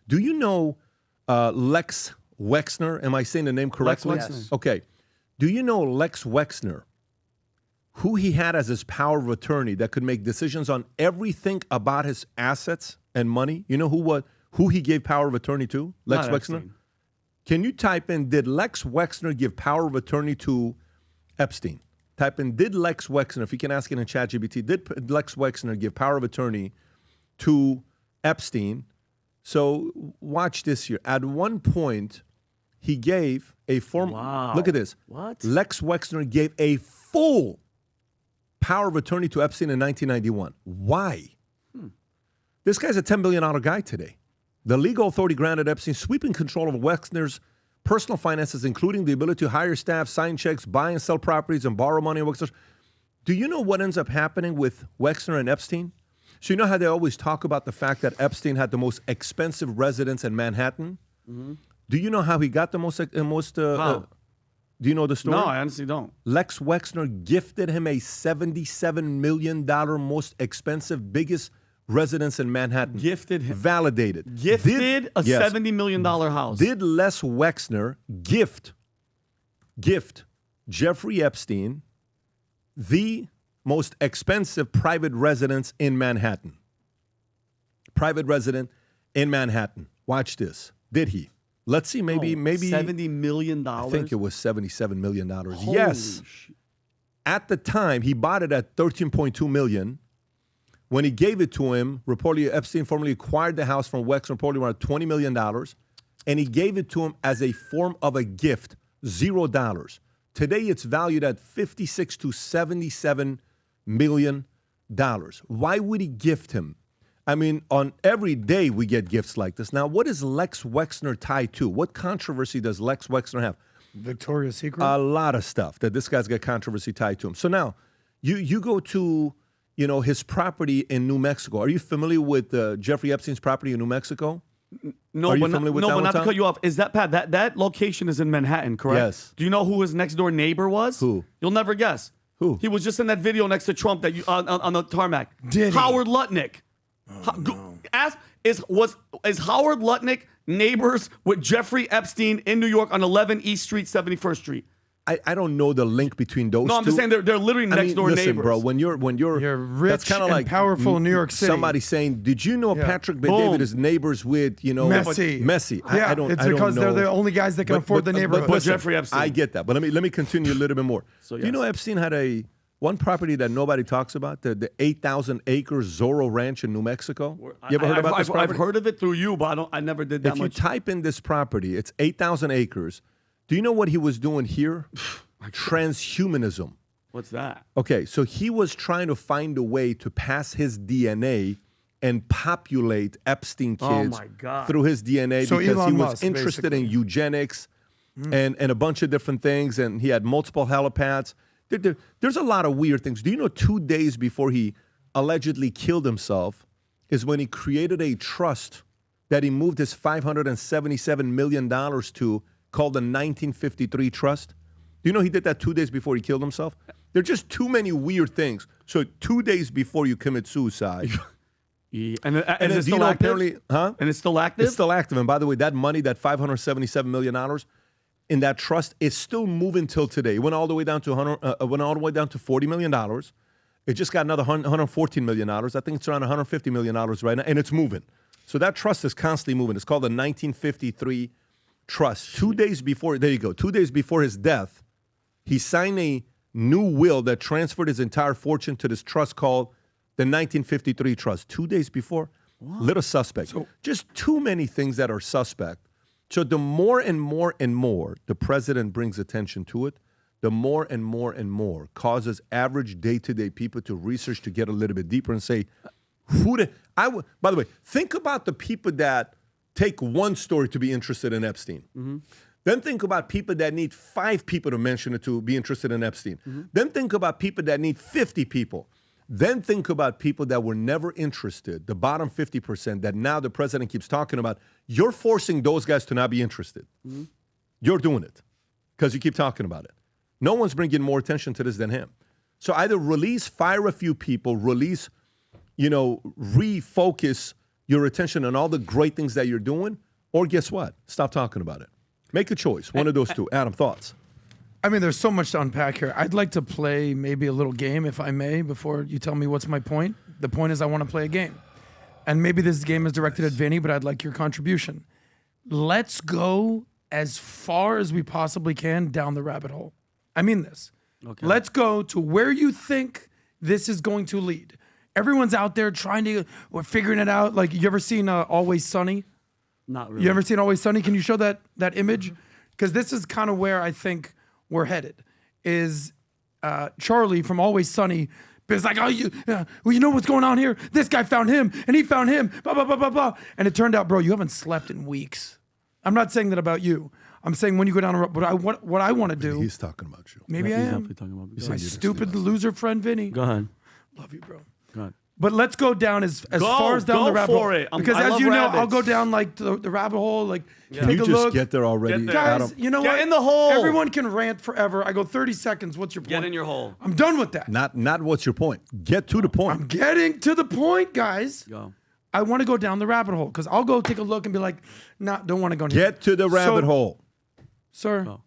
Do you know Lex Wexner? Am I saying the name correctly? Lex Wexner. Yes. Okay. Do you know Lex Wexner, who he had as his power of attorney that could make decisions on everything about his assets and money? You know who he gave power of attorney to? Lex Not Wexner? Epstein. Can you type in, did Lex Wexner give power of attorney to Epstein? Type in, did Lex Wexner, if you can ask it in ChatGPT, did Lex Wexner give power of attorney to Epstein? So watch this here. At one point, he gave a form. Wow. Look at this. What? Lex Wexner gave a full power of attorney to Epstein in 1991. Why? This guy's a $10 billion guy today. The legal authority granted Epstein sweeping control of Wexner's personal finances, including the ability to hire staff, sign checks, buy and sell properties, and borrow money on Wexner. Do you know what ends up happening with Wexner and Epstein? So you know how they always talk about the fact that Epstein had the most expensive residence in Manhattan? Mm-hmm. Do you know how he got the most how? Do you know the story? No, I honestly don't. Lex Wexner gifted him a $77 million most expensive, biggest residence in Manhattan. Gifted him. Validated. Gifted a $70 million house. Did Les Wexner gift Jeffrey Epstein the most expensive private residence in Manhattan? Private resident in Manhattan. Watch this. Did he? Let's see, maybe $70 million? I think it was $77 million. Holy Yes. At the time, he bought it at $13.2 million. When he gave it to him, reportedly Epstein formally acquired the house from Wexner, reportedly around $20 million, and he gave it to him as a form of a gift, $0. Today, it's valued at $56 to $77 million. Why would he gift him? I mean, on every day we get gifts like this. Now, what is Lex Wexner tied to? What controversy does Lex Wexner have? Victoria's Secret? A lot of stuff that this guy's got controversy tied to him. So now, you go to, his property in New Mexico. Are you familiar with Jeffrey Epstein's property in New Mexico? No, but not to cut you off. Is that, Pat, that location is in Manhattan, correct? Yes. Do you know who his next door neighbor was? Who? You'll never guess. Who? He was just in that video next to Trump that you on the tarmac. Did he? Howard Lutnick. Is Howard Lutnick neighbors with Jeffrey Epstein in New York on 11 East Street, 71st Street? I don't know the link between those two. No, I'm just saying they're literally next door listen, neighbors. bro, when you're rich that's kind of and like powerful in New York City. Somebody saying, "Did you know Yeah. Patrick Bet-David Boom. is neighbors with Messi?" Messi. Yeah, I don't. it's I don't because know. they're the only guys that can afford the neighborhood. But Jeffrey Epstein. I get that, but let me continue a little bit more. So, Do you know yes. Epstein had one property that nobody talks about, the 8,000 acre Zorro Ranch in New Mexico? You ever heard about this property? I've heard of it through you, but I never did that If you much. type in this property, it's 8,000 acres. Do you know what he was doing here? Transhumanism. What's that? Okay, so he was trying to find a way to pass his DNA and populate Epstein kids my God. through his DNA So because Elon he was Musk, interested basically. in eugenics and a bunch of different things, and he had multiple helipads. There's a lot of weird things. Do you know 2 days before he allegedly killed himself is when he created a trust that he moved his $577 million to called the 1953 Trust? Do you know he did that 2 days before he killed himself? There are just too many weird things. So 2 days before you commit suicide. Yeah. And And is it still active? apparently, huh? And it's still active? It's still active. And by the way, that money, that $577 million in that trust is still moving till today. It went all the way down to $40 million. It just got another $114 million. I think it's around $150 million right now, and it's moving. So that trust is constantly moving. It's called the 1953 Trust. 2 days before, there you go, 2 days before his death, he signed a new will that transferred his entire fortune to this trust called the 1953 Trust. 2 days before, little suspect. Just too many things that are suspect. So the more and more and more the president brings attention to it, the more and more and more causes average day-to-day people to research, to get a little bit deeper and say, by the way, think about the people that take one story to be interested in Epstein. Mm-hmm. Then think about people that need 5 people to mention it to be interested in Epstein. Mm-hmm. Then think about people that need 50 people. Then think about people that were never interested, the bottom 50% that now the president keeps talking about. You're forcing those guys to not be interested. Mm-hmm. You're doing it because you keep talking about it. No one's bringing more attention to this than him. So either fire a few people, refocus, your attention on all the great things that you're doing, or guess what? Stop talking about it. Make a choice. One of those two. Adam, thoughts? I mean, there's so much to unpack here. I'd like to play maybe a little game, if I may, before you tell me what's my point. The point is I want to play a game. And maybe this game is directed at Vinny, but I'd like your contribution. Let's go as far as we possibly can down the rabbit hole. I mean this. Okay. Let's go to where you think this is going to lead. Everyone's out there we're figuring it out. Like, you ever seen Always Sunny? Not really. You ever seen Always Sunny? Can you show that image? Because this is kind of where I think we're headed. Is Charlie from Always Sunny is like, well, you know what's going on here? This guy found him, and he found him, blah, blah, blah, blah, blah. And it turned out, bro, you haven't slept in weeks. I'm not saying that about you. I'm saying when you go down a road, what I want to do. He's talking about you. Maybe He's I am. definitely talking about me. My stupid loser friend, Vinny. Go ahead. Love you, bro. Go ahead. But let's go down as far as down go the rabbit hole. for it. Because I as love you know, I'll rabbits. go down like the rabbit hole, like Can take you a just look. get there already, Get there. Guys, Adam? you know Get what? in the hole. Everyone can rant forever. I go 30 seconds. What's your point? Get in your hole. I'm done with that. Not what's your point. Get to the point. I'm getting to the point, guys. Go. I want to go down the rabbit hole because I'll go take a look and be like, nah, don't want to go in here. Get to the rabbit hole. Sir, Go.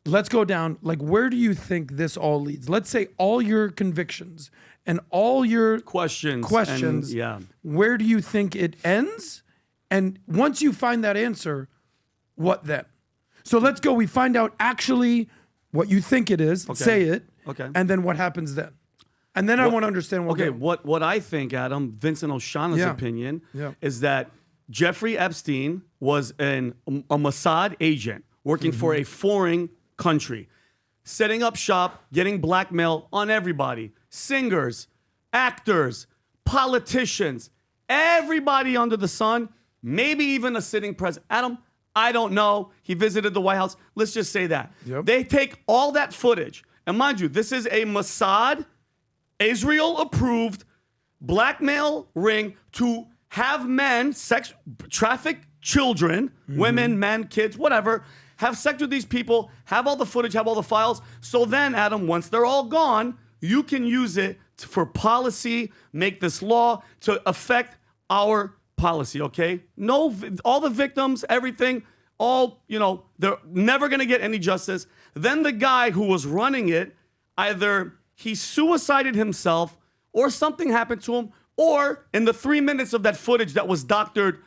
let's go down. Like, where do you think this all leads? Let's say all your convictions and all your Questions. questions. And, yeah. Where do you think it ends? And once you find that answer, what then? So let's go. We find out actually what you think it is. Say it. Okay. And then what happens then? And then I want to understand what. Okay, what I think, Adam, Vincent O'Shaughnessy's Yeah. opinion Yeah. is that Jeffrey Epstein was a Mossad agent working for a foreign country, setting up shop, getting blackmail on everybody. Singers, actors, politicians, everybody under the sun, maybe even a sitting president. Adam, I don't know. He visited the White House. Let's just say that. Yep. They take all that footage, and mind you, this is a Mossad, Israel-approved blackmail ring to have men traffic children, women, men, kids, whatever, have sex with these people, have all the footage, have all the files. So then, Adam, once they're all gone, you can use it for policy, make this law to affect our policy, okay? No, all the victims, everything, all, they're never gonna get any justice. Then the guy who was running it, either he suicided himself or something happened to him, or in the 3 minutes of that footage that was doctored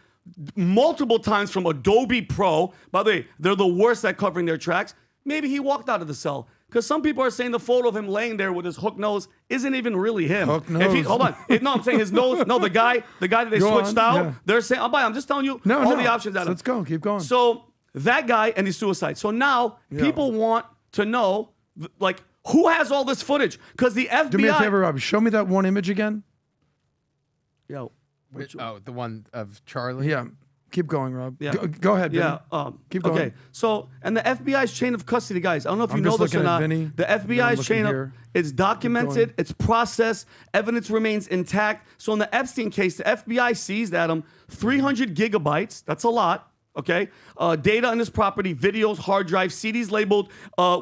multiple times from Adobe Pro, by the way, they're the worst at covering their tracks, maybe he walked out of the cell. Because some people are saying the photo of him laying there with his hook nose isn't even really him. Hook nose. Hold on. No, I'm saying his nose. No, the guy that they Go switched on, out, yeah. they're saying, I'm just telling you No, all no. the options out of Let's go. Keep going. So that guy and his suicide. So now people want to know, like, who has all this footage? Because the FBI. Do me a favor, Rob. Show me that one image again. Yo. The one of Charlie? Yeah. Keep going, Rob. Yeah. Go ahead, Vinny. Yeah. Keep going. Okay. So, and the FBI's chain of custody, guys. I don't know if you I'm know just this or looking at not. Vinny. The Then I'm FBI's looking chain of here. it's documented, it's processed, evidence remains intact. So in the Epstein case, the FBI seized Adam 300 gigabytes. That's a lot. Okay, data on his property, videos, hard drives, CDs labeled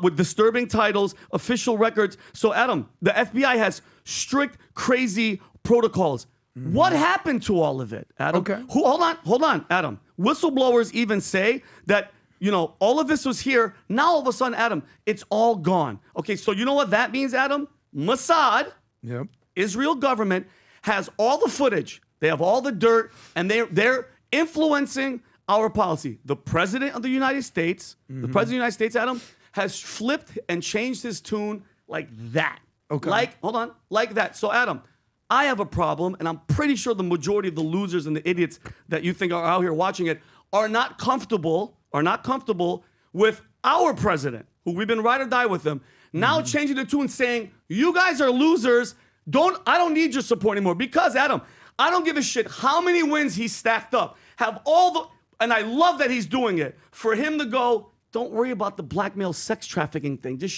with disturbing titles, official records. So, Adam, the FBI has strict, crazy protocols. What happened to all of it, Adam? Okay. Hold on, Adam. Whistleblowers even say that, all of this was here. Now, all of a sudden, Adam, it's all gone. Okay, so you know what that means, Adam? Mossad, Yep. Israel government, has all the footage. They have all the dirt, and they're influencing our policy. The president of the United States, Adam, has flipped and changed his tune like that. Okay. Like that. So, Adam, I have a problem, and I'm pretty sure the majority of the losers and the idiots that you think are out here watching it are not comfortable with our president, who we've been ride or die with him, now changing the tune, saying, you guys are losers. I don't need your support anymore. Because, Adam, I don't give a shit how many wins he's stacked up. And I love that he's doing it. For him to go, don't worry about the blackmail sex trafficking thing. Just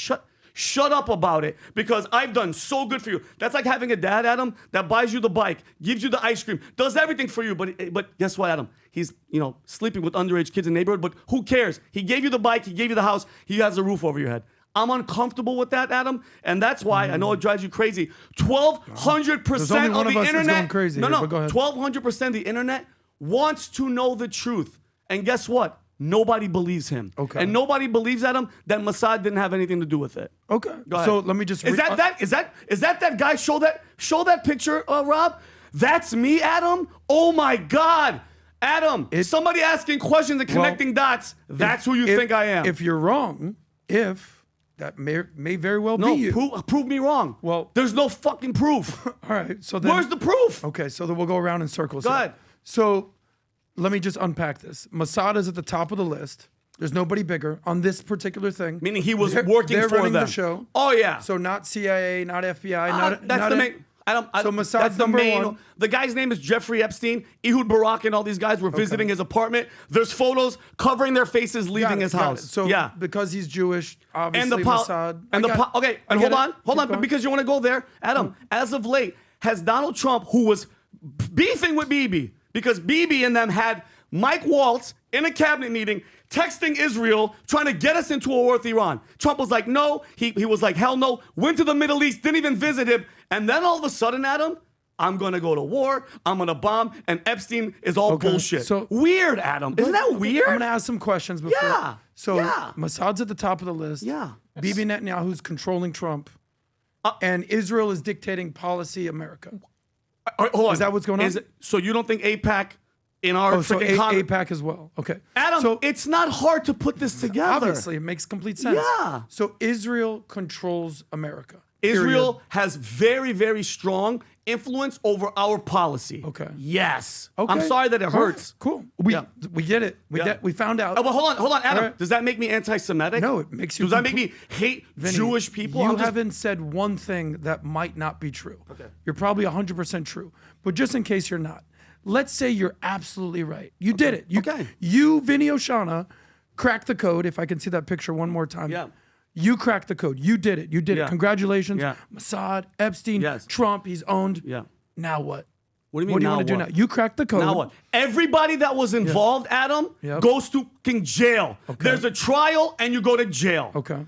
shut up about it, because I've done so good for you. That's like having a dad, Adam, that buys you the bike, gives you the ice cream, does everything for you. But guess what, Adam? He's, sleeping with underage kids in the neighborhood, but who cares? He gave you the bike, he gave you the house, he has a roof over your head. I'm uncomfortable with that, Adam, and that's why I know it drives you crazy. 1,200% There's only of one of the us that's internet. going crazy no, here, no, but go ahead. 1,200% of the internet wants to know the truth, and guess what? Nobody believes him. Okay. And nobody believes Adam that Mossad didn't have anything to do with it. Okay. Go ahead. So let me just. Is that guy? Show that picture, Rob. That's me, Adam. Oh my God, Adam. Somebody asking questions and connecting dots. That's who you think I am. If you're wrong, that may very well no, be you. prove me wrong. Well- there's no fucking proof. All right. So then, Where's the proof? Okay. So then we'll go around in circles. Go here. ahead. So let me just unpack this. Mossad is at the top of the list. There's nobody bigger on this particular thing. Meaning he was They're working for running them. the show. Oh yeah. So not CIA, not FBI, That's the main. So Mossad's that's the number main. one. The guy's name is Jeffrey Epstein. Ehud Barak and all these guys were visiting his apartment. There's photos covering their faces leaving his house. So yeah. because he's Jewish, obviously And the Mossad. okay, and hold on, but because you want to go there, Adam, as of late, has Donald Trump, who was beefing with Bibi, because Bibi and them had Mike Waltz in a cabinet meeting texting Israel, trying to get us into a war with Iran. Trump was like, no. He was like, hell no. Went to the Middle East, didn't even visit him. And then all of a sudden, Adam, I'm going to go to war. I'm going to bomb. And Epstein is all bullshit. So weird, Adam. Isn't that weird? I'm going to ask some questions before. Yeah. So Yeah. Mossad's at the top of the list. Yeah. Bibi Netanyahu's controlling Trump. And Israel is dictating policy America. All right, hold on. Is that what's going on? So you don't think AIPAC in our So freaking con- AIPAC as well. Okay. Adam, so it's not hard to put this together. obviously it makes complete sense. Yeah. So Israel controls America. Israel Period. has very, very strong influence over our policy. Okay. Yes. Okay. I'm sorry that it All right, hurts. Cool. Yeah. We did it. We found out. Oh, but hold on, Adam. All right. Does that make me anti-Semitic? No, it makes you Does that make me hate Vinny, Jewish people? You haven't said one thing that might not be true. Okay. You're probably 100% true. But just in case you're not, let's say you're absolutely right. You did it. You, Vinny Oshana, cracked the code. If I can see that picture one more time. Yeah. You cracked the code. You did it. You did Yeah. it. Congratulations. Yeah. Mossad, Epstein, Yes. Trump, he's owned. Yeah. Now what? What do you mean? What do you now want to do what? now? You cracked the code. Now what? Everybody that was involved, Adam, Yep. goes to fucking jail. There's a trial and you go to jail. Okay.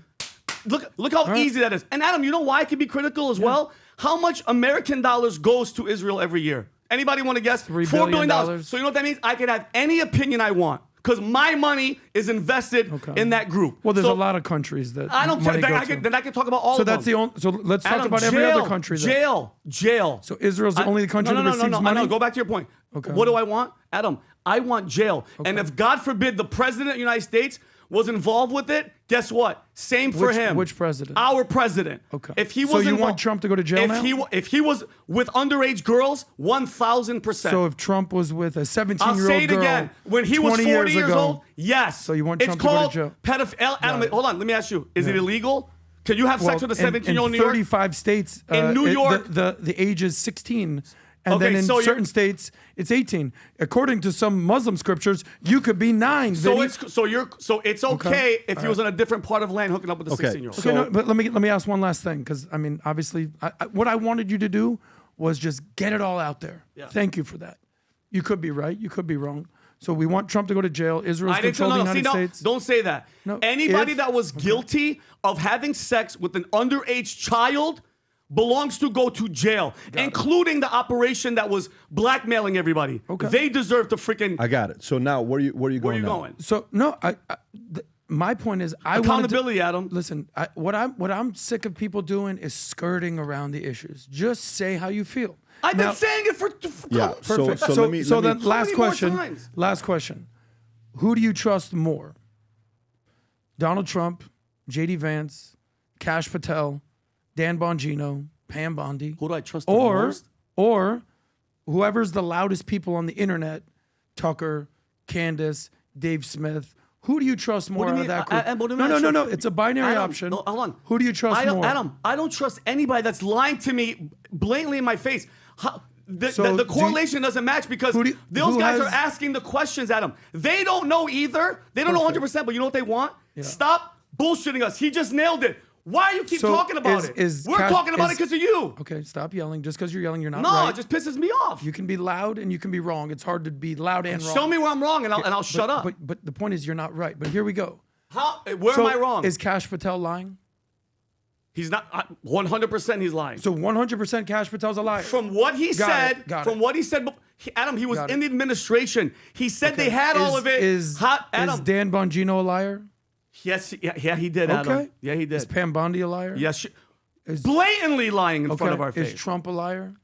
Look how easy that is. And Adam, you know why I can be critical as well? How much American dollars goes to Israel every year? Anybody want to guess? $3 $4 billion. billion. So you know what that means? I can have any opinion I want because my money is invested in that group. Well, there's So a lot of countries that I don't care. money goes to. Then I can talk about all So of them. that's the only. So let's talk Adam, about every other country. Then. Jail. So Israel's the only country no, that receives money. No, go back to your point. Okay. What do I want? Adam, I want jail. And if, God forbid, the president of the United States was involved with it, guess what? Same for him. Which president? Our president. Okay. If he So was you involved, want Trump to go to jail now? If he was with underage girls, 1,000%. So if Trump was with a 17-year-old I'll girl, say it again. When he was 20 40 years ago, old, yes. So you want it's Trump to go to called jail? pedophile. Adam, hold on. Let me ask you. Is it illegal? Can you have sex with a in 17-year-old in New York? 35 states, In New York- the age is 16. And Okay, then in so you're- certain states, it's 18. According to some Muslim scriptures, you could be 9. So Vinny. it's okay if he was on a different part of land hooking up with a 16-year-old. Okay, no, but let me ask one last thing, because I mean, obviously, what I wanted you to do was just get it all out there. Yeah. Thank you for that. You could be right, you could be wrong. So we want Trump to go to jail. Israel's I didn't control the United no, States. don't say that. No, Anybody if- that was guilty of having sex with an underage child belongs to go to jail, including the operation that was blackmailing everybody. Okay. They deserve to freaking. I got it. So now, where are you going? Where are you now? going? So no, my point is, I wanted to, Accountability, Adam. listen. What I'm sick of people doing is skirting around the issues. Just say how you feel. I've Now- been saying it for. Yeah. Perfect. So So, let me- then, let me- last How many more question. times? Last question. Who do you trust more? Donald Trump, J.D. Vance, Kash Patel, Dan Bongino, Pam Bondi, Who do I trust the or most? whoever's the loudest people on the internet, Tucker, Candace, Dave Smith. Who do you trust more do you out of mean? that group? What do you mean No. I trust- It's a binary Adam, option. no, hold on. Who do you trust more? Adam, I don't trust anybody that's lying to me blatantly in my face. The So do you- correlation doesn't match because Who do you- those who guys are has- asking the questions, Adam. They don't know either. They don't know 100%, but you know what they want? Stop bullshitting us. He just nailed it. Why do you keep So talking about is it? We're Kash- talking about it because of you. Okay, stop yelling. Just because you're yelling, you're not No, right. it just pisses me off. You can be loud and you can be wrong. It's hard to be loud and wrong. Show me where I'm wrong and I'll shut up. But the point is, you're not right. But here we go. Where am I wrong? Is Kash Patel lying? He's not 100%. He's lying. So 100% Kash Patel's a liar. From what he said, Adam, he was in the administration. He said they had all of it. Is Dan Bongino a liar? Yes, yeah, he did, Adam. Okay. Yeah, he did. Is Pam Bondi a liar? Yes, blatantly lying in front of our face. Is Trump a liar?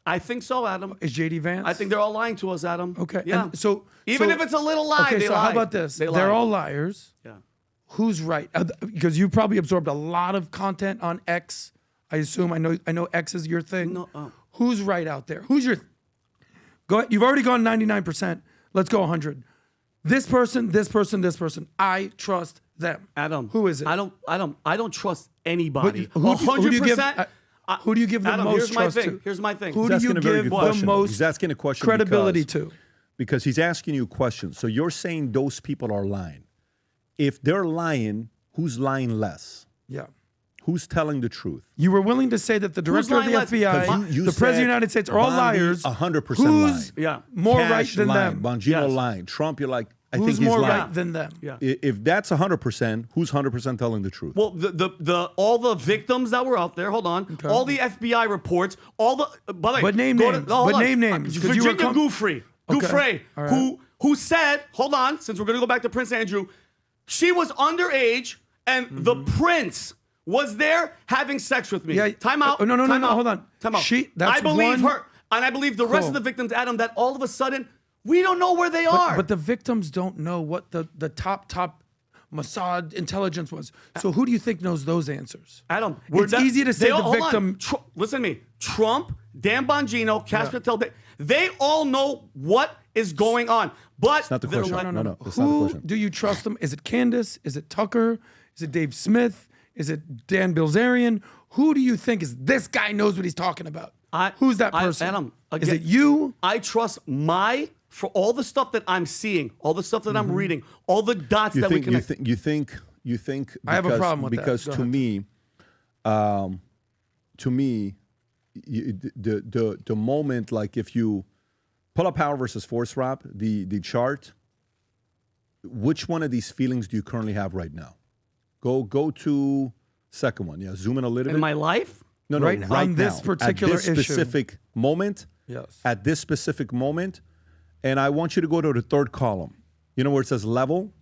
I think so, Adam. Is JD Vance? I think they're all lying to us, Adam. Okay. Yeah. And so even if it's a little lie, okay, they so lie. how about this? They They're lie. all liars. Yeah. Who's right? Because you probably absorbed a lot of content on X. I assume. I know X is your thing. No. Who's right out there? Who's your? Go ahead. You've already gone 99%. Let's go 100. This person, this person, this person. I trust them. Adam. Who is it? I don't trust anybody. Who do you give? 100%. Who do you give the Adam, most trust to? Here's my thing. Who do He's you asking a very give good the question. most He's asking a question credibility to? Because he's asking you questions. So you're saying those people are lying. If they're lying, who's lying less? Yeah. Who's telling the truth? You were willing to say that the director of the lying less? FBI, 'Cause you the president of the said United States are all Bondi, liars. 100% Who's lying. Yeah. more Cash right than lying, them? Bongino Yes. lying. Trump, you're like, I Who's think he's more lying. right than them? Yeah. If that's 100%, who's 100% telling the truth? Well, the all the victims that were out there. Hold on. All the FBI reports. All the. By the way, But name go names. To, hold But on. name names, 'cause you were Virginia Giuffre, Okay. All right. who said, hold on, since we're gonna go back to Prince Andrew, she was underage and the prince was there having sex with me. Yeah. Time out. No, Time out. hold on. Time out. That's I believe one- her, and I believe the rest Cool. of the victims, Adam. That all of a sudden we don't know where they are. But the victims don't know what the top Mossad intelligence was. So who do you think knows those answers? Adam, It's easy to say the hold on. victim. Listen to me. Trump, Dan Bongino, Kash Patel, they all know what is going on. But That's not the they're question. like- No, that's not the Who question. do you trust them? Is it Candace? Is it Tucker? Is it Dave Smith? Is it Dan Bilzerian? Who do you think is this guy knows what he's talking about? Who's that person? Adam, is again, it you? I trust for all the stuff that I'm seeing, all the stuff that I'm reading, all the dots You that we think, connect. you think I have a problem with that. because Go to ahead. me, the moment, like if you pull up Power versus Force, Rob, the chart, which one of these feelings do you currently have right now? Go to second one. Yeah, zoom in a little bit. In my life, No, Right on this now, particular at this issue. specific moment. Yes. At this specific moment, and I want you to go to the third column. You know where it says level?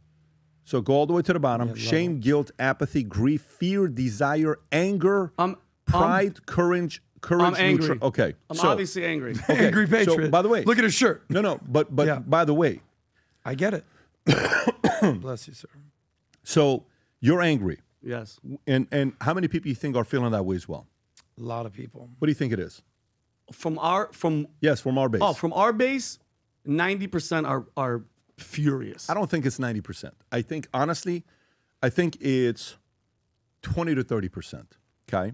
So go all the way to the bottom. Shame, guilt, apathy, grief, fear, desire, anger, pride, courage. I'm angry. Okay. I'm so, obviously angry. okay, Angry patriot. So, by the way, look at his shirt. No, but Yeah. by the way, I get it. Bless you, sir. so you're angry, Yes. and how many people you think are feeling that way as well? A lot of people. What do you think it is? Yes, from our base. from our base, 90% are furious. I don't think it's 90%. I think, honestly, it's 20 to 30%. Okay?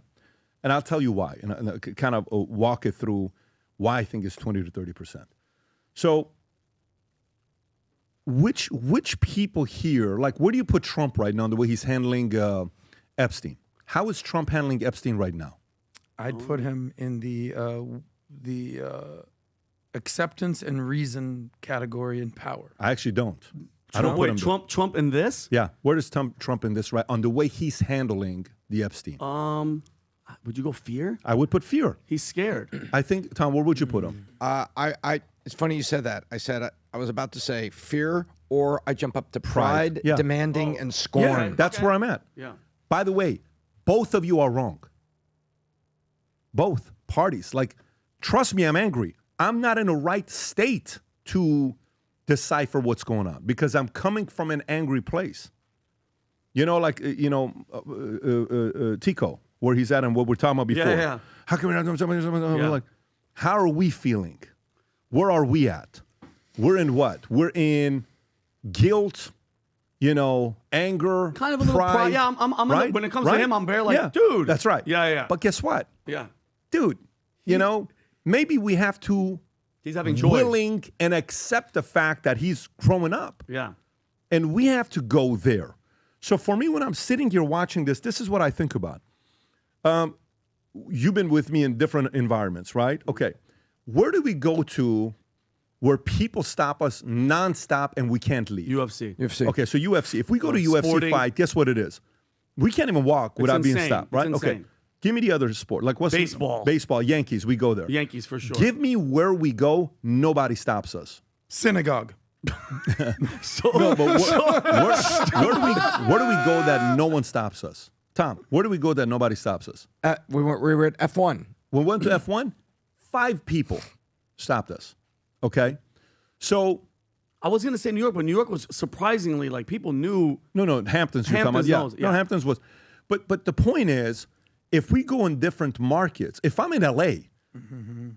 And I'll tell you why. And I'll kind of walk it through why I think it's 20 to 30%. So, which people here, like, where do you put Trump right now, the way he's handling Epstein? How is Trump handling Epstein right now? I'd put him in the acceptance and reason category in power. I actually don't. I don't put Wait, him there. Trump in this? Yeah. Where does Trump in this, right? On the way he's handling the Epstein. Would you go fear? I would put fear. He's scared. I think, Tom, where would you put him? It's funny you said that. I said I was about to say fear, or I jump up to pride, Yeah. demanding, and scorn. That's where I'm at. Yeah. By the way, both of you are wrong. Both parties. Like, trust me, I'm angry. I'm not in the right state to decipher what's going on because I'm coming from an angry place. You know, like, Tico, where he's at and what we're talking about before. Yeah. How come we're not doing something? Yeah. Like, how are we feeling? Where are we at? We're in what? We're in guilt, anger, Kind of a little pride. Yeah, I'm right? when it comes to Right? him, I'm very like, Yeah. dude. That's right. Yeah. But guess what? yeah. Dude, maybe we have to He's having joy. willing and accept the fact that he's growing up. Yeah. And we have to go there. So for me, when I'm sitting here watching this is what I think about. You've been with me in different environments, right? Okay. Where do we go to where people stop us nonstop and we can't leave? UFC. UFC. Okay, so UFC. If we go to UFC Sporting. fight, guess what it is? We can't even walk without being insane. stopped, right? It's Okay. insane. Give me the other sport. Like what's Baseball. Baseball, Yankees, we go there. Yankees for sure. Give me where we go, nobody stops us. Synagogue. So, No, but where do we go that no one stops us? Tom, where do we go that nobody stops us? We were at F1. When we went to F1, 5 people stopped us. Okay? So, I was gonna say New York, but New York was surprisingly like people knew. no, Hamptons you're talking about. Hamptons Yeah. knows, No, yeah. Hamptons was. But the point is, if we go in different markets, if I'm in LA,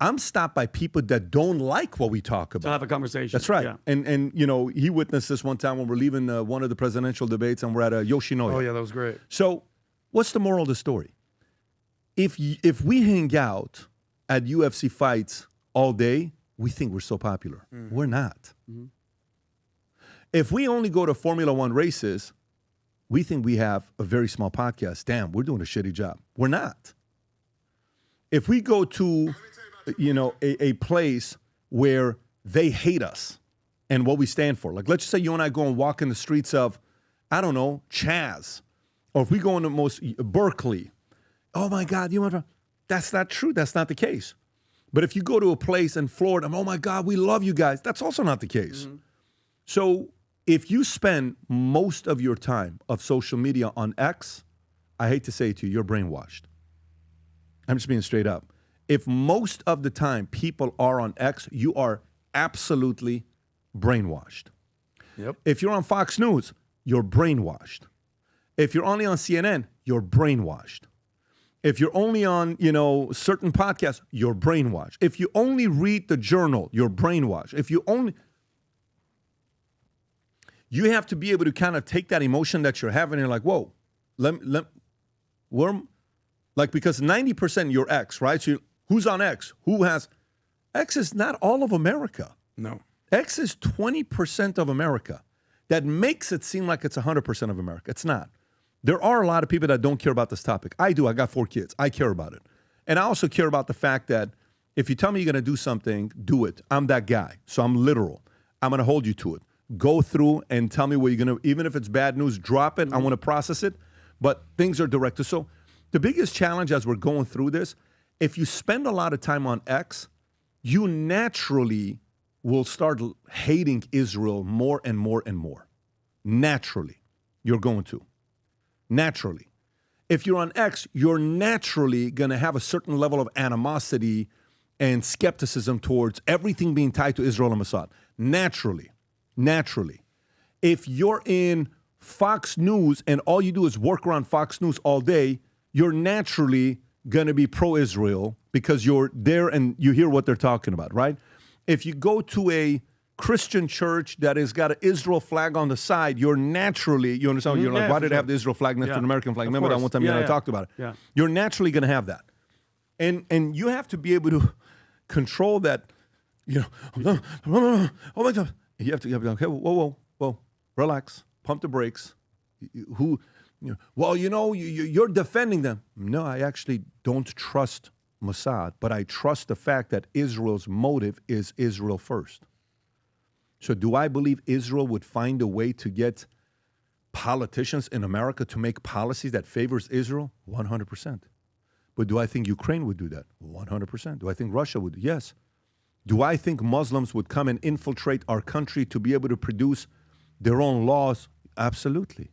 I'm stopped by people that don't like what we talk about. To have a conversation. That's right. Yeah. And you know, he witnessed this one time when we're leaving one of the presidential debates and we're at Yoshinoya. Oh yeah, that was great. So, what's the moral of the story? If we hang out at UFC fights all day, we think we're so popular. We're not. If we only go to Formula One races, we think we have a very small podcast. Damn, we're doing a shitty job. We're not. If we go to, you know, a place where they hate us and what we stand for, like let's just say you and I go and walk in the streets of, I don't know, Chaz, or if we go into Berkeley, oh my God, you want to? That's not true. That's not the case. But if you go to a place in Florida, oh my God, we love you guys. That's also not the case. So if you spend most of your time of social media on X, I hate to say it to you, you're brainwashed. I'm just being straight up. If most of the time people are on X, you are absolutely brainwashed. Yep. If you're on Fox News, you're brainwashed. If you're only on CNN, you're brainwashed. If you're only on, you know, certain podcasts, you're brainwashed. If you only read the journal, you're brainwashed. If you only... You have to be able to kind of take that emotion that you're having and you're like, whoa, like, because 90% you're X, right? So who's on X? Who has... X is not all of America. No. X is 20% of America. That makes it seem like it's 100% of America. It's not. There are a lot of people that don't care about this topic. I do. I got 4 kids. I care about it. And I also care about the fact that if you tell me you're going to do something, do it. I'm that guy. So I'm literal. I'm going to hold you to it. Go through and tell me what you're going to, even if it's bad news, drop it. I want to process it. But things are directed. So the biggest challenge as we're going through this, if you spend a lot of time on X, you naturally will start hating Israel more and more and more. Naturally, you're going to. Naturally. If you're on X, you're naturally going to have a certain level of animosity and skepticism towards everything being tied to Israel and Mossad. Naturally. Naturally. If you're in Fox News and all you do is work around Fox News all day, you're naturally going to be pro-Israel because you're there and you hear what they're talking about, right? If you go to a Christian church that has got an Israel flag on the side, you're naturally, you understand? You're like, Yeah, why for did they have the sure. Israel flag next to Yeah. an American flag? Of Remember that course. one time you and I talked about it? Yeah. You're naturally going to have that. And you have to be able to control that, you know, oh my God. You have to be okay, whoa, relax, pump the brakes. Well, you're defending them. No, I actually don't trust Mossad, but I trust the fact that Israel's motive is Israel first. So do I believe Israel would find a way to get politicians in America to make policies that favors Israel? 100%. But do I think Ukraine would do that? 100%. Do I think Russia would? Yes. Do I think Muslims would come and infiltrate our country to be able to produce their own laws? Absolutely.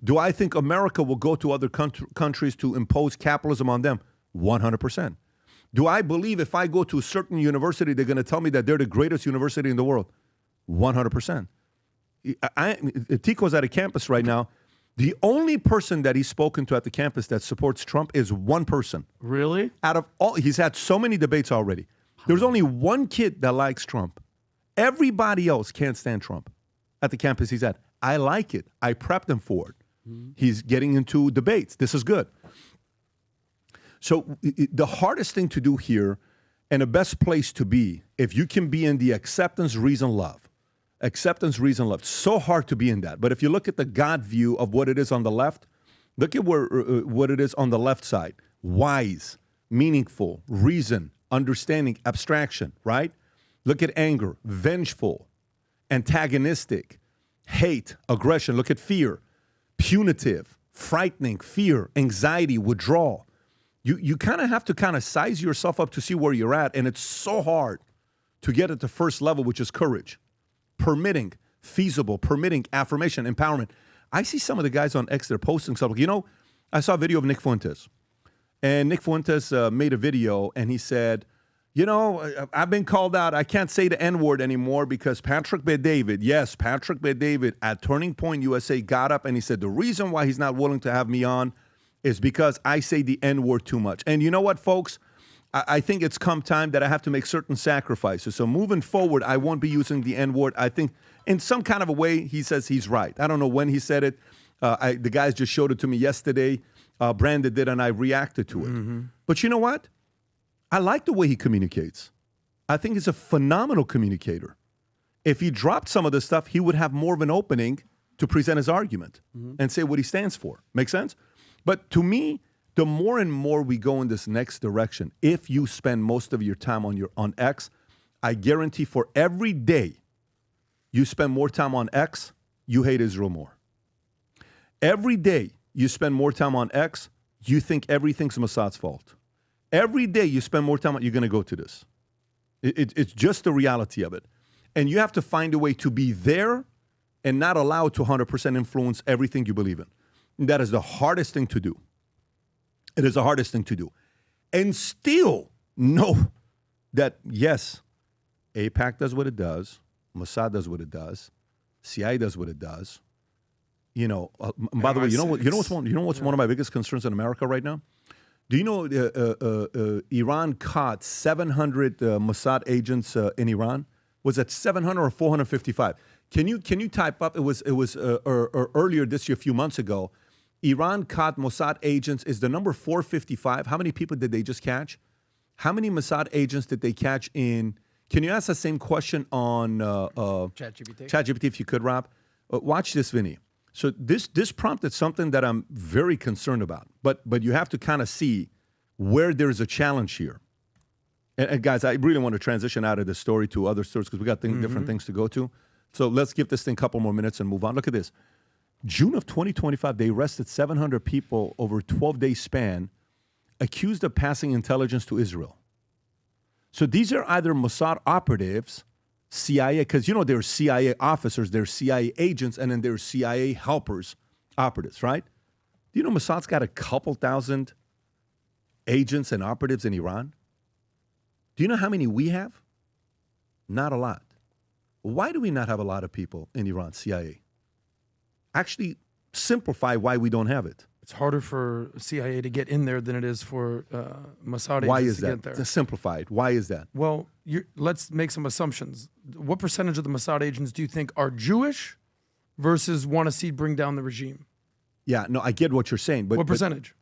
Do I think America will go to other countries to impose capitalism on them? 100%. Do I believe if I go to a certain university, they're going to tell me that they're the greatest university in the world? 100%. Tico's at a campus right now. The only person that he's spoken to at the campus that supports Trump is one person. Really? Out of all, he's had so many debates already. There's only one kid that likes Trump. Everybody else can't stand Trump at the campus he's at. I like it. I prepped him for it. He's getting into debates. This is good. So the hardest thing to do here and the best place to be, if you can be in the acceptance, reason, love. Acceptance, reason, love. So hard to be in that. But if you look at the God view of what it is on the left, look at what it is on the left side. Wise, meaningful, reason, understanding, abstraction, right? Look at anger, vengeful, antagonistic, hate, aggression. Look at fear, punitive, frightening, fear, anxiety, withdrawal. You kind of have to kind of size yourself up to see where you're at. And it's so hard to get at the first level, which is courage, permitting, feasible, permitting, affirmation, empowerment. I see some of the guys on X, they're posting stuff. You know, I saw a video of Nick Fuentes. And Nick Fuentes made a video, and he said, you know, I've been called out. I can't say the N-word anymore because Patrick Bet-David, yes, Patrick Bet-David at Turning Point USA got up, and he said the reason why he's not willing to have me on is because I say the N-word too much. And you know what, folks? I think it's come time that I have to make certain sacrifices. So moving forward, I won't be using the N-word. I think in some kind of a way, he says he's right. I don't know when he said it. The guys just showed it to me yesterday. Brandon did, and I reacted to it. But you know what? I like the way he communicates. I think he's a phenomenal communicator. If he dropped some of the stuff, he would have more of an opening to present his argument and say what he stands for. Make sense? But to me, the more and more we go in this next direction, if you spend most of your time on X, I guarantee for every day you spend more time on X, you hate Israel more. Every day you spend more time on X, you think everything's Mossad's fault. Every day you spend more time on, you're going to go to this. It's just the reality of it. And you have to find a way to be there and not allow it to 100% influence everything you believe in. And that is the hardest thing to do. It is the hardest thing to do. And still know that, yes, AIPAC does what it does. Mossad does what it does. CIA does what it does. You know, by the way, you know what's one of my biggest concerns in America right now? Do you know Iran caught 700 Mossad agents in Iran? Was it 700 or 455? Can you type up? It was earlier this year, a few months ago. Iran caught Mossad agents. Is the number 455? How many people did they just catch? How many Mossad agents did they catch in? Can you ask the same question on ChatGPT? ChatGPT if you could, Rob? Watch this, Vinny. So this prompted something that I'm very concerned about. But you have to kind of see where there's a challenge here. And guys, I really want to transition out of this story to other stories because we got different things to go to. So let's give this thing a couple more minutes and move on. Look at this. June of 2025, they arrested 700 people over a 12-day span accused of passing intelligence to Israel. So these are either Mossad operatives, CIA, because you know there's CIA officers, there's CIA agents, and then there's CIA helpers, operatives, right? Do you know Mossad's got a couple thousand agents and operatives in Iran? Do you know how many we have? Not a lot. Why do we not have a lot of people in Iran, CIA? Actually, simplify why we don't have it. It's harder for CIA to get in there than it is for Mossad Why agents is to that? get there. Just simplify it. Why is that? Well, let's make some assumptions. What percentage of the Mossad agents do you think are Jewish versus want to see bring down the regime? Yeah, no, I get what you're saying. But What percentage?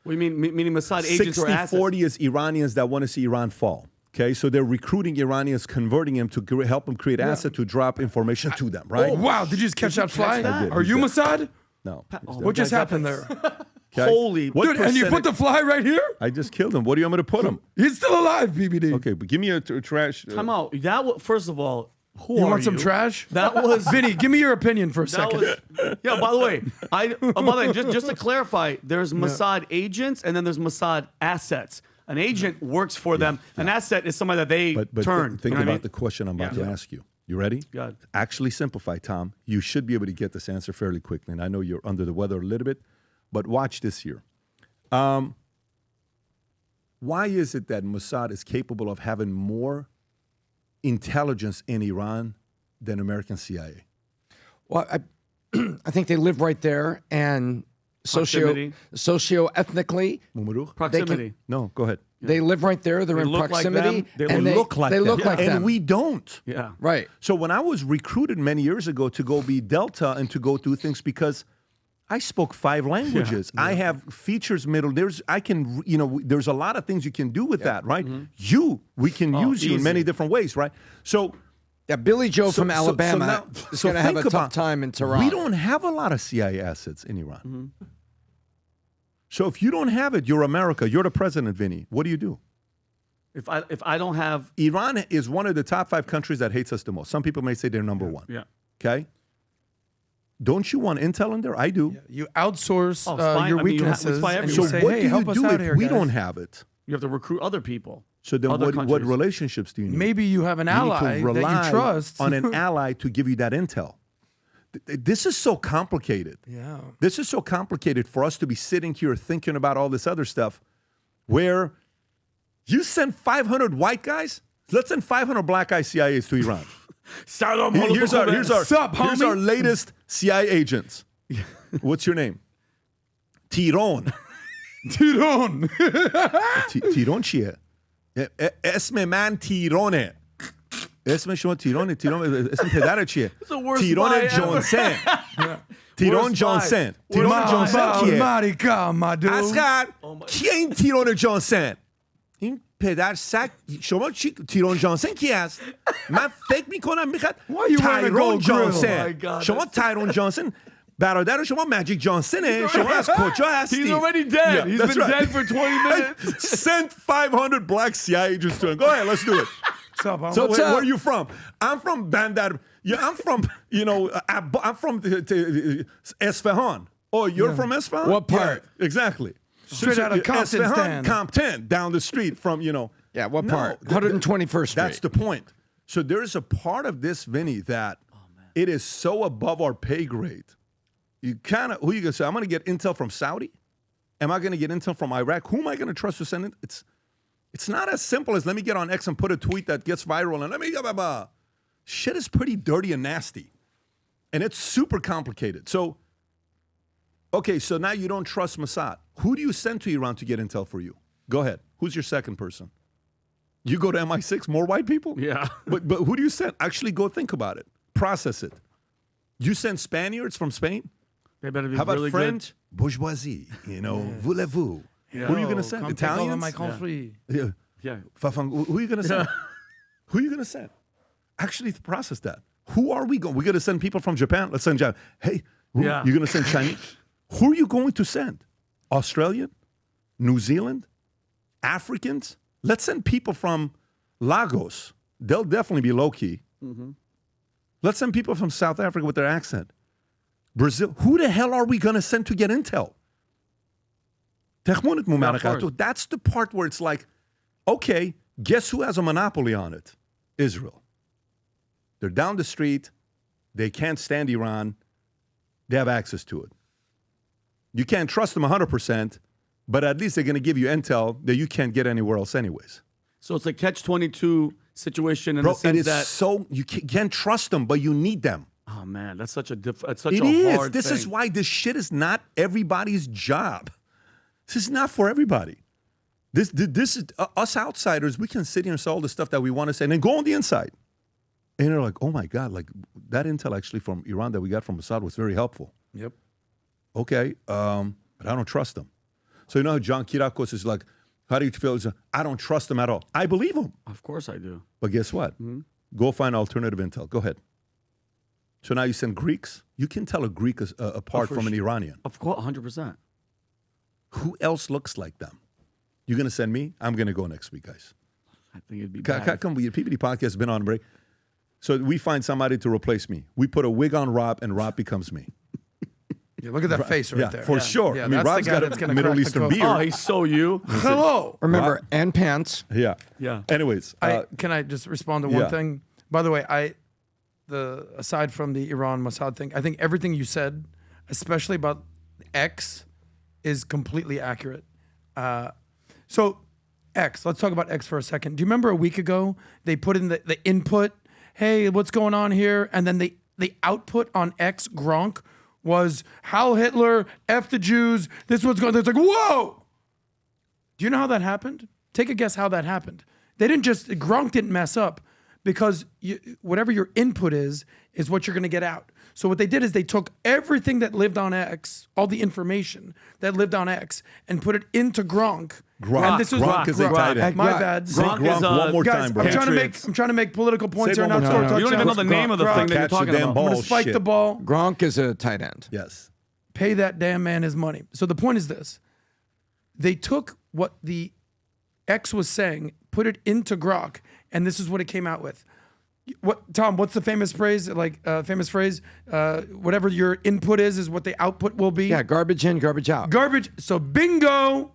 What do you mean? Meaning Mossad agents or assets? 60-40 is Iranians that want to see Iran fall. Okay, so they're recruiting Iranians, converting them to help them create assets to drop information to them, right? Oh, wow. Did you just catch that fly? that? I did. Are you He's Mossad? No. What just happened there? Okay. Holy. What Dude, and you put percentage- the fly right here? I just killed him. What do you want me to put him? He's still alive, BBD. Okay, but give me a trash. Time out. That was, first of all, who You are want some you? trash? That was Vinny, give me your opinion for a That second. was, yeah. By the way, by the way, just to clarify, there's Mossad agents and then there's Mossad assets. An agent works for them. An asset is somebody that they But turn. think you know what I about mean? the question I'm about to ask you. You ready? Go ahead. Actually simplify, Tom. You should be able to get this answer fairly quickly. And I know you're under the weather a little bit, but watch this here. Why is it that Mossad is capable of having more intelligence in Iran than American CIA? Well, I think they live right there, and Proximity. socio-ethnically, Proximity. No, go ahead. they live right there. They're in look like proximity. them. They and look like they them. look like and them. we don't. Yeah. Right. So when I was recruited many years ago to go be Delta and to go do things because I spoke 5 languages. I have features there's a lot of things you can do with that, right? We can use you in many different ways, right? So Yeah, Billy Joe from Alabama now- is so going to have a think tough about- time in Tehran. We don't have a lot of CIA assets in Iran. So if you don't have it, you're America. You're the president, Vinny. What do you do? If I don't have Iran is one of the top 5 countries that hates us the most. Some people may say they're number 1. yeah. Okay? Don't you want intel in there? I do. You outsource spy- your I mean, you weaknesses, spy and So you say, what "Hey, do help you us do out if here, we guys." don't have it? You have to recruit other people. So then Other what countries. relationships do you need? Maybe you have an You need to ally that rely you trust. on an ally to give you that intel. This is so complicated. Yeah. This is so complicated for us to be sitting here thinking about all this other stuff where you send 500 white guys, let's send 500 black guy CIAs to Iran. Here's our latest CIA agents. What's your name? Tiron. Tiron. Tiron چیه؟ اسم من تیرونه. اسم شما تیرونه. تیرون اسم پدر چیه؟ تیرون جانسن. تیرون جانسن. تیرون جانسن کیه؟ اسقر کیه این تیرون جانسن؟ این پدر سگ شما چی تیرون جانسن کی است؟ من فکر میکنم میخواد تایرون جانسن. شما تایرون جانسن برادر شما ماجیک جانسنه. شما از کجا هستی؟ He's already dead. He's been dead for 20 minutes. Send 500 black CIA agents to him. Go ahead, let's do it. What's up, homie? So where are you from? I'm from Bandar. Yeah, I'm from, I'm from Esfahan. Oh, you're from Esfahan? What part? Yeah, exactly. Straight out of Compton Esfahan, stand. Compton, down the street from, Yeah, what No, part? 121st Street. That's the point. So there is a part of this, Vinny, that it is so above our pay grade. You kind of, who you going to say? I'm going to get intel from Saudi? Am I going to get intel from Iraq? Who am I going to trust to send it? It's not as simple as let me get on X and put a tweet that gets viral and let me go. Shit is pretty dirty and nasty. And it's super complicated. So, okay, so now you don't trust Mossad. Who do you send to Iran to get intel for you? Go ahead. Who's your second person? You go to MI6, more white people? Yeah. But who do you send? Actually go think about it. Process it. You send Spaniards from Spain? They better be How about really French? Bourgeoisie, voulez-vous? Who are you going to send? Italians? Yeah. Yeah. Who are you going to send? Who are you going to send? Actually process that. Who are we going? We're going to send people from Japan? Let's send Japan. Hey, you're going to send Chinese? Who are you going to send? Australian? New Zealand? Africans? Let's send people from Lagos. They'll definitely be low-key. Mm-hmm. Let's send people from South Africa with their accent. Brazil. Who the hell are we going to send to get intel? That's the part where it's like, okay, guess who has a monopoly on it? Israel. They're down the street. They can't stand Iran. They have access to it. You can't trust them 100%, but at least they're going to give you intel that you can't get anywhere else anyways. So it's a catch-22 situation in Bro, the sense it is that so, you can't trust them, but you need them. oh man, that's such a hard This thing. is why this shit is not everybody's job. This is not for everybody. This is us outsiders. We can sit here and say all the stuff that we want to say, and then go on the inside. And they're like, oh my God, like that intel actually from Iran that we got from Mossad was very helpful. Yep. Okay, but I don't trust them. So you know how John Kirakos is like, how do you feel? I don't trust them at all. I believe him. Of course I do. But guess what? Mm-hmm. Go find alternative intel. Go ahead. So now you send Greeks. You can tell a Greek apart from an Iranian. Of course, 100%. Who else looks like them? You're going to send me? I'm going to go next week, guys. I think it'd be bad. Come, PPD podcast has been on break. So we find somebody to replace me. We put a wig on Rob, and Rob becomes me. Yeah, look at that face right there. For sure. Yeah, I mean, that's the Rob's guy got that's a gonna Middle crack the Eastern code. beard. Oh, he's so you. Hello. Remember, and pants. Yeah. Yeah. Anyways. Can I just respond to one yeah. thing? By the way, aside from the Iran Mossad thing, I think everything you said, especially about X, is completely accurate. So X, let's talk about X for a second. Do you remember a week ago they put in the input, hey, what's going on here? And then the output on X, Gronk, was Heil Hitler, F the Jews, this is what's going on. It's like, whoa! Do you know how that happened? Take a guess how that happened. Gronk didn't mess up because whatever your input is what you're going to get out. So what they did is they took everything that lived on X, all the information that lived on X, and put it into Gronk. And this is Gronk is a tight end. My bad. Say Gronk is, one more guys, time, bro. I'm trying to make political points Say here. one Not more score time. You don't even know the name of the thing that you're Catch the talking damn about. ball. I'm going to spike shit. the ball. Gronk is a tight end. Yes. Pay that damn man his money. So the point is this. They took what the X was saying, put it into Grok, and this is what it came out with. What, Tom? What's the famous phrase? Famous phrase. Whatever your input is what the output will be. Yeah, garbage in, garbage out. Garbage. So bingo.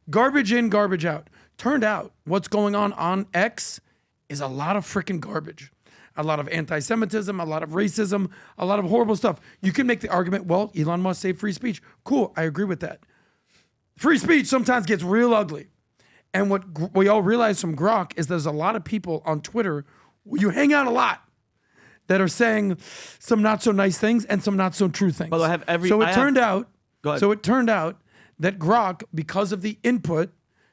Garbage in, garbage out. Turned out what's going on X is a lot of freaking garbage. A lot of anti-Semitism, a lot of racism, a lot of horrible stuff. You can make the argument, well, Elon Musk saved free speech. Cool, I agree with that. Free speech sometimes gets real ugly. And what we all realize from Grok is there's a lot of people on Twitter, you hang out a lot, that are saying some not so nice things and some not so true things. But I have every- so I it have- turned out. Go ahead. So it turned out that Grok, because of the input,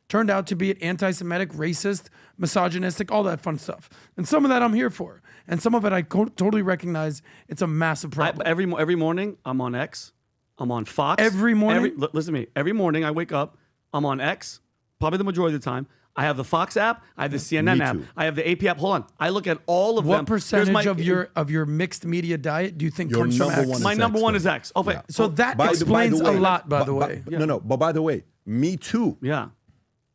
turned out to be an anti-Semitic, racist, misogynistic, all that fun stuff. And some of that I'm here for, and some of it I totally recognize it's a massive problem. Every morning, I'm on X. I'm on Fox. Every morning? Listen to me. Every morning I wake up, I'm on X, probably the majority of the time. I have the Fox app. I have the CNN app. too. I have the AP app. Hold on. I look at all of them. What percentage Here's of your mixed media diet do you think Your comes from number X? one My is number X, one though. is X. Okay. So that By the explains way, a lot, by the way. No, but by the way, me too. Yeah.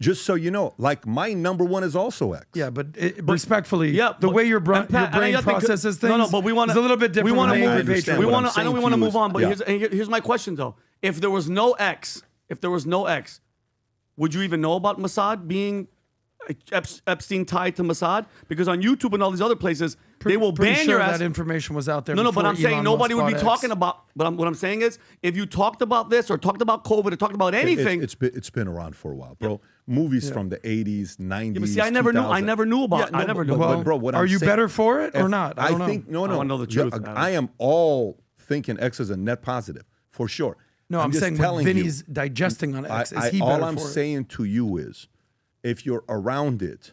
Just so you know, like my number one is also X. Yeah, but respectfully, Yeah, the but- way your and Pat, brain and I think- processes things No, but we want is a little bit different. We want to than move. angry understand patriot. what I'm I know saying we to want to you move is- on, but yeah. here's my question though. If there was no X, would you even know about Mossad being Epstein tied to Mossad? Because on YouTube and all these other places, they will Pretty ban sure your ass. that information was out there. No, but before I'm saying Elon nobody Musk would be bought talking X. about. But what I'm saying is, if you talked about this or talked about COVID or talked about anything, It's been around for a while, bro. Movies from the 80s, 90s. but see, I never knew. I 2000. never knew about. Yeah, it. I no, never but- knew. but- about Well, it. bro, what are I'm you saying- better for it or not? I don't know. think no. I wanna know the truth, Yeah, Adam. I am all thinking X is a net positive for sure. No, I'm just saying telling what you, Vinny's digesting on X. Is he all better I'm for it? saying to you is, if you're around it,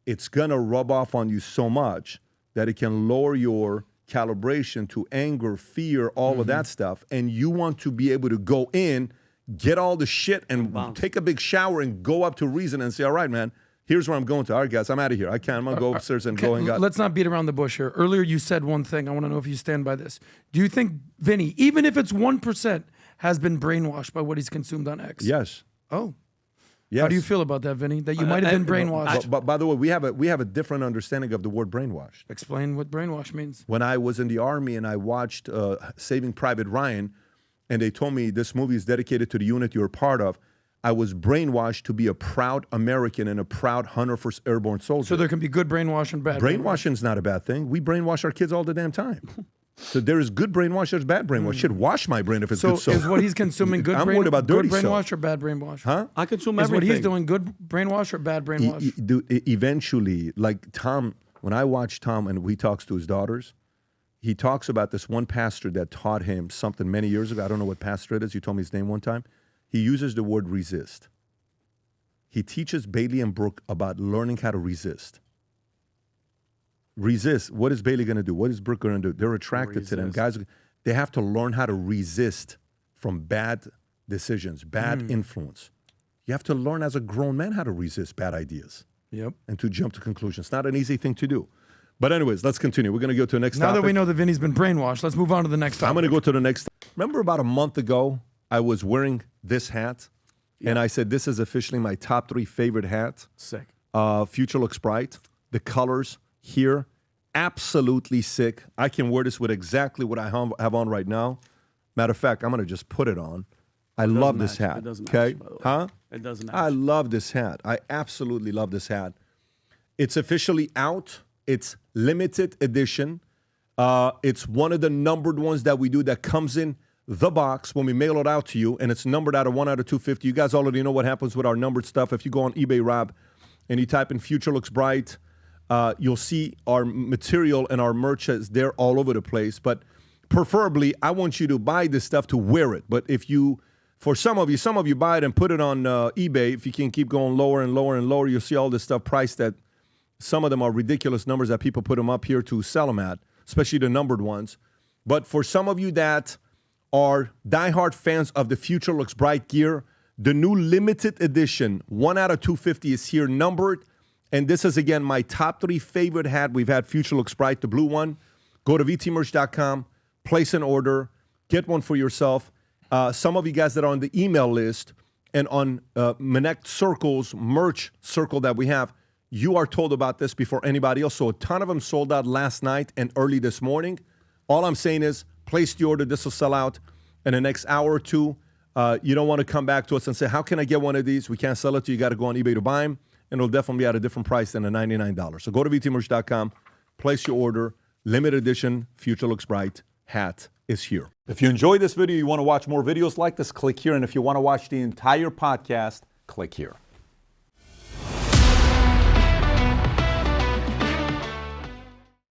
it's gonna rub off on you so much that it can lower your calibration to anger, fear, all of that stuff, and you want to be able to go in, get all the shit, and take a big shower and go up to reason and say, all right, man, here's where I'm going to. All right, guys, I'm out of here. I'm gonna go upstairs and go and got. Let's not beat around the bush here. Earlier, you said one thing. I want to know if you stand by this. Do you think Vinny, even if it's 1%, has been brainwashed by what he's consumed on X? Yes. Oh. Yes. How do you feel about that, Vinny? That you might have been brainwashed? But by the way, we have a different understanding of the word brainwashed. Explain what brainwash means. When I was in the Army and I watched Saving Private Ryan, and they told me this movie is dedicated to the unit you're part of, I was brainwashed to be a proud American and a proud 101st Airborne soldier. So there can be good brainwash and bad Brainwashing is not a bad thing. We brainwash our kids all the damn time. So there is good brainwash, there's bad brainwash. Should wash my brain if it's So good soap. is what he's consuming good I'm worried about dirty good brainwash soap. or bad brainwash? Huh? I consume Is everything. what he's doing good brainwash or bad brainwash? Eventually, like Tom, when I watch Tom and he talks to his daughters, he talks about this one pastor that taught him something many years ago. I don't know what pastor it is. You told me his name one time. He uses the word resist. He teaches Bailey and Brooke about learning how to resist. Resist. What is Bailey going to do? What is Brooke going to do? They're attracted to them. Guys, they have to learn how to resist from bad decisions, bad influence. You have to learn as a grown man how to resist bad ideas Yep. and to jump to conclusions. Not an easy thing to do. But anyways, let's continue. We're going to go to the next Now topic. that we know that Vinny's been brainwashed, let's move on to the next topic. I'm going to go to the next. Remember about a month ago, I was wearing this hat, and I said, this is officially my top 3 favorite hats. Sick. Future looks bright. The colors here, absolutely sick. I can wear this with exactly what I have on right now. Matter of fact, I'm going to just put it on. I love this match. hat. It doesn't match, okay? by the way. Huh? It doesn't match. I love this hat. I absolutely love this hat. It's officially out. It's limited edition. It's one of the numbered ones that we do that comes in the box when we mail it out to you, and it's numbered out of 1 out of 250. You guys already know what happens with our numbered stuff. If you go on eBay, Rob, and you type in Future Looks Bright, you'll see our material and our merch is there all over the place. But preferably, I want you to buy this stuff to wear it. But if you, for some of you buy it and put it on eBay. If you can keep going lower and lower and lower, you'll see all this stuff priced at, some of them are ridiculous numbers that people put them up here to sell them at, especially the numbered ones. But for some of you that are diehard fans of the Future Looks Bright gear, the new limited edition, 1 out of 250 is here numbered. And this is, again, my top 3 favorite hat. We've had Future Looks Bright, the blue one. Go to vtmerch.com, place an order, get one for yourself. Some of you guys that are on the email list and on Connect Circle's merch circle that we have, You are told about this before anybody else. So a ton of them sold out last night and early this morning. All I'm saying is place the order. This will sell out in the next hour or two. You don't want to come back to us and say, how can I get one of these? We can't sell it to you. You got to go on eBay to buy them. And it'll definitely be at a different price than the $99. So go to vtmerch.com, place your order. Limited edition, Future Looks Bright hat is here. If you enjoyed this video, you want to watch more videos like this, click here. And if you want to watch the entire podcast, click here.